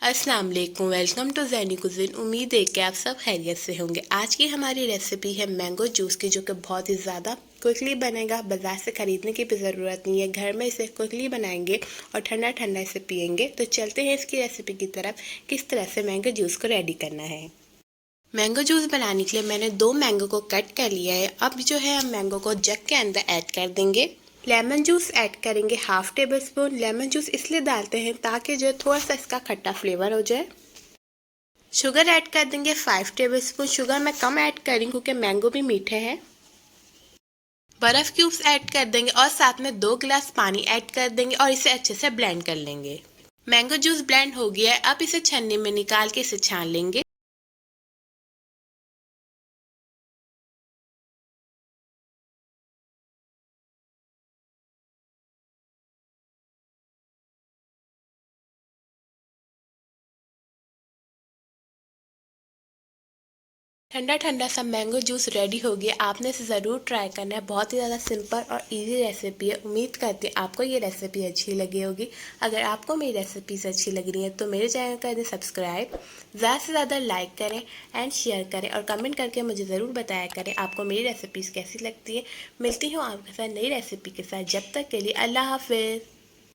अस्सलाम वालेकुम, welcome to Zaini cuisine. उम्मीद है कि आप सब खैरियत से होंगे। आज की हमारी रेसिपी है मैंगो जूस की, जो कि बहुत ही ज़्यादा क्विकली बनेगा। बाज़ार से ख़रीदने की भी ज़रूरत नहीं है, घर में इसे क्विकली बनाएंगे और ठंडा ठंडा इसे पियेंगे। तो चलते हैं इसकी रेसिपी की तरफ, किस तरह से मैंगो जूस को रेडी करना है। मैंगो जूस बनाने के लिए मैंने 2 मैंगो को कट कर लिया है। अब जो है हम मैंगो को जग के अंदर ऐड कर देंगे। लेमन जूस ऐड करेंगे half table spoon. Lemon juice इसलिए डालते हैं ताकि जो थोड़ा सा इसका खट्टा फ्लेवर हो जाए। शुगर ऐड कर देंगे 5 टेबल स्पून। शुगर मैं कम ऐड करी क्योंकि मैंगो भी मीठे हैं। बर्फ क्यूब्स ऐड कर देंगे और साथ में 2 गिलास पानी ऐड कर देंगे और इसे अच्छे से ब्लेंड कर लेंगे। मैंगो जूस ब्लेंड हो गया है। अब इसे छन्नी में निकाल के इसे छान लेंगे। ठंडा ठंडा सा मैंगो जूस रेडी हो गया। आपने इसे ज़रूर ट्राई करना है। बहुत ही ज़्यादा सिंपल और इजी रेसिपी है। उम्मीद करती हूँ आपको ये रेसिपी अच्छी लगी होगी। अगर आपको मेरी रेसिपीज़ अच्छी लग रही हैं तो मेरे चैनल कर दें सब्सक्राइब, ज़्यादा से ज़्यादा लाइक करें एंड शेयर करें और कमेंट करके मुझे ज़रूर बताया करें आपको मेरी रेसिपीज़ कैसी लगती है। मिलती हूँ आपके साथ नई रेसिपी के साथ। जब तक के लिए अल्लाह हाफिज़।